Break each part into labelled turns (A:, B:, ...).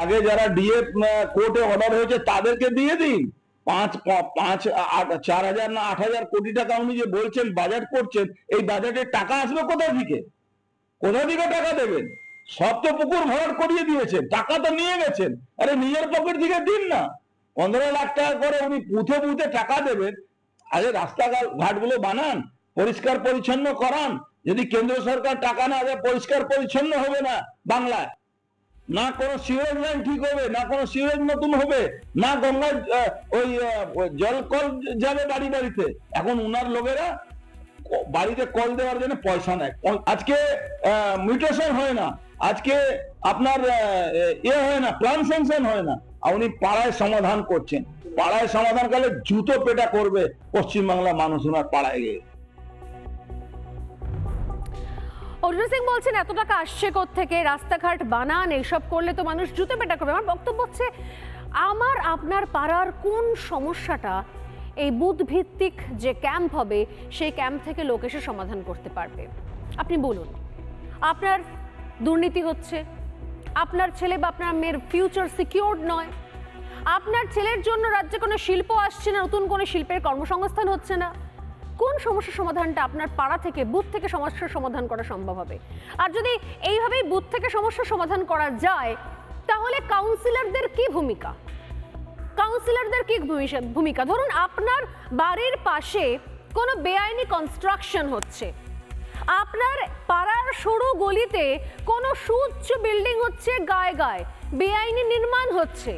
A: আগে যারা ডিএ কোর্টে অর্ডার হয়েছে তাদেরকে দিয়ে দিন। 4,000 না 8,000 কোটি টাকা উনি যে বলছেন বাজেট করছেন, এই বাজেটের টাকা আসবে কোথা থেকে? কোথা থেকে টাকা দেবেন? সব তো পুকুর ভরাট করিয়ে দিয়েছেন, টাকা তো নিয়ে গেছেন। আরে নিজের পকেট থেকে দিন না। 15 লাখ টাকা করে উনি বুথে বুথে টাকা দেবেন। আরে রাস্তাঘাট গুলো বানান, পরিষ্কার পরিচ্ছন্ন করান। যদি কেন্দ্র সরকার টাকা না দেয়, পরিষ্কার পরিচ্ছন্ন হবে না বাংলায়। না কোনো সিওরেজ লাইন ঠিক হবে, না কোনো সিওরেজ নতুন হবে, না গঙ্গা ওই জল কল যাবে বাড়ি বাড়িতে। এখন উনার লোকেরা বাড়িতে কল দেওয়ার জন্য পয়সা নেয়। আজকে মিউটেশন হয় না, আজকে আপনার হয় না, প্ল্যান স্যাংশন হয় না। উনি পাড়ায় সমাধান করছেন। পাড়ায় সমাধান করলে জুতো পেটা করবে পশ্চিমবাংলা মানুষ ওনার পাড়ায় গিয়ে।
B: অর্জুন সিং বলছেন এত টাকা আসছে কোত্থেকে, রাস্তাঘাট বানান, এইসব করলে তো মানুষ জুতো পেটা করবে। আমার বক্তব্য হচ্ছে আমার আপনার পাড়ার কোন সমস্যাটা এই বুথ ভিত্তিক যে ক্যাম্প হবে সেই ক্যাম্প থেকে লোক এসে সমাধান করতে পারবে? আপনি বলুন। আপনার দুর্নীতি হচ্ছে, আপনার ছেলে বা আপনার মেয়ের ফিউচার সিকিউরড নয়, আপনার ছেলের জন্য রাজ্যে কোনো শিল্প আসছে না, নতুন কোনো শিল্পের কর্মসংস্থান হচ্ছে না, কোন সমস্যার সমাধানটা আপনার পাড়া থেকে বুথ থেকে সমস্যার সমাধান করা সম্ভব হবে? আর যদি এইভাবেই বুথ থেকে সমস্যার সমাধান করা যায়, তাহলে কাউন্সিলরদের কি ভূমিকা? কাউন্সিলরদের কি ভূমিকা? ধরুন আপনার বাড়ির পাশে কোনো বেআইনি কনস্ট্রাকশন হচ্ছে, আপনার পাড়ার সরু গলিতে কোনো সুউচ্চ বিল্ডিং হচ্ছে, গায়ে গায়ে বেআইনি নির্মাণ হচ্ছে।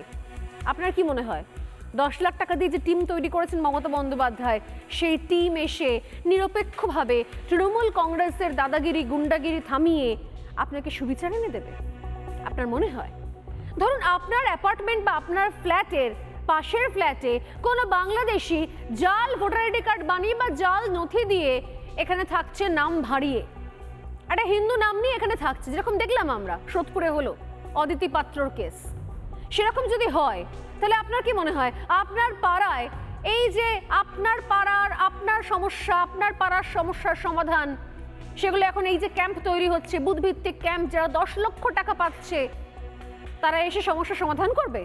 B: আপনার কি মনে হয় 10 লাখ টাকা দিয়ে যে টিম তৈরি করেছেন মমতা বন্দ্যোপাধ্যায়, সেই টিম এসে নিরপেক্ষভাবে তৃণমূল কংগ্রেসের দাদাগিরি গুন্ডাগিরি থামিয়ে আপনাকে সুবিচার এনে দেবে? আপনার মনে হয়? ধরুন আপনার অ্যাপার্টমেন্ট বা আপনার ফ্ল্যাটের পাশের ফ্ল্যাটে কোনো বাংলাদেশি জাল ভোটার আইডি কার্ড বানিয়ে বা জাল নথি দিয়ে এখানে থাকছে, নাম ভাড়িয়ে একটা হিন্দু নাম নিয়ে এখানে থাকছে, যেরকম দেখলাম আমরা সোদপুরে হলো অদিতি পাত্রর কেস। সেরকম যদি হয় তাহলে আপনার কি মনে হয় আপনার পাড়ায় এই যে আপনার পাড়ার আপনার সমস্যা, আপনার পাড়ার সমস্যার সমাধান, সেগুলো এখন এই যে ক্যাম্প তৈরি হচ্ছে বুথ ভিত্তিক ক্যাম্প, যারা 10 লক্ষ টাকা পাচ্ছে তারা এসে সমস্যার সমাধান করবে?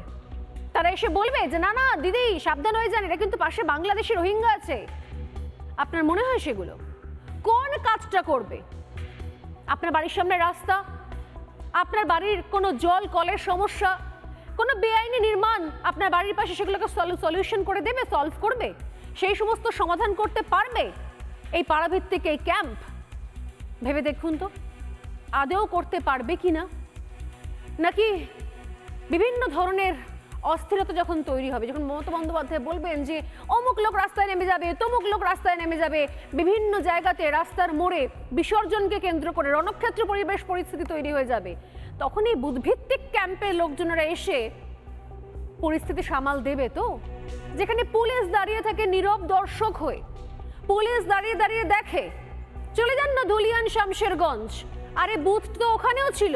B: তারা এসে বলবে যে না না দিদি সাবধান হয়ে যান, এটা কিন্তু পাশে বাংলাদেশি রোহিঙ্গা আছে? আপনার মনে হয় সেগুলো কোন কাজটা করবে? আপনার বাড়ির সামনে রাস্তা, আপনার বাড়ির কোনো জল কলের সমস্যা, কোনো বেআইনি নির্মাণ আপনার বাড়ির পাশে, সেগুলোকে সলিউশন করে দেবে, সলভ করবে, সেই সমস্ত সমাধান করতে পারবে এই পাড়াভিত্তিক এই ক্যাম্প? ভেবে দেখুন তো আদৌ করতে পারবে কি না। নাকি বিভিন্ন ধরনের অস্থিরতা যখন তৈরি হবে, যখন মমতা বন্দ্যোপাধ্যায় বলবেন যে অমুক লোক রাস্তায় নেমে যাবে, তমুক লোক রাস্তায় নেমে যাবে, বিভিন্ন জায়গাতে রাস্তার মোড়ে বিসর্জনকে কেন্দ্র করে রণক্ষেত্র পরিবেশ পরিস্থিতি তৈরি হয়ে যাবে, তখন এই বুথভিত্তিক ক্যাম্পের লোকজনেরা এসে পরিস্থিতি সামাল দেবে তো? যেখানে পুলিশ দাঁড়িয়ে থাকে নীরব দর্শক হয়ে, পুলিশ দাঁড়িয়ে দাঁড়িয়ে দেখে, চলে যান না ধুলিয়ান শামশেরগঞ্জ, আরে বুথ তো ওখানেও ছিল,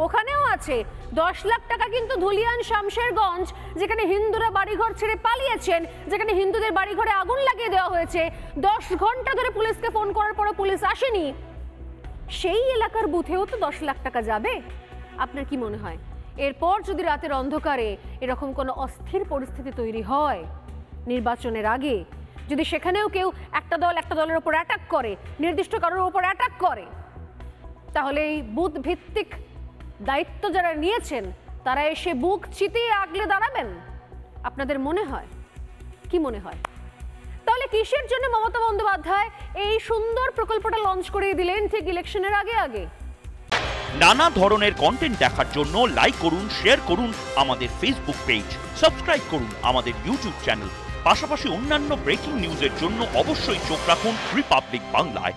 B: ওখানেও আছে। 10 লাখ টাকা কিন্তু ধুলিয়ান শামশেরগঞ্জ, যেখানে হিন্দুরা বাড়িঘর ছেড়ে পালিয়েছেন, যেখানে হিন্দুদের বাড়িঘরে আগুন লাগিয়ে দেওয়া হয়েছে, 10 ঘন্টা ধরে পুলিশকে ফোন করার পরও পুলিশ আসেনি, সেই এলাকার বুথেও তো 10 লাখ টাকা যাবে। আপনার কি মনে হয় এরপর যদি রাতের অন্ধকারে এরকম কোনো অস্থির পরিস্থিতি তৈরি হয় নির্বাচনের আগে, যদি সেখানেও কেউ একটা দলের উপর অ্যাটাক করে, নির্দিষ্ট কারোর উপর অ্যাটাক করে, তাহলে এই বুথ ভিত্তিক দায়িত্ব যারা নিয়েছেন তারা এসে বুক চিতিয়ে আগলে দাঁড়াবেন? আপনাদের মনে হয়? কি মনে হয়? তাহলে কিসের জন্য মমতা বন্দ্যোপাধ্যায় এই সুন্দর প্রকল্পটা লঞ্চ করে দিলেন ঠিক ইলেকশনের আগে আগে?
C: নানা ধরনের কন্টেন্ট দেখার জন্য লাইক করুন, শেয়ার করুন আমাদের ফেসবুক পেজ, সাবস্ক্রাইব করুন আমাদের ইউটিউব চ্যানেল। পাশাপাশি অন্যান্য ব্রেকিং নিউজের জন্য অবশ্যই চোখ রাখুন রিপাবলিক বাংলায়।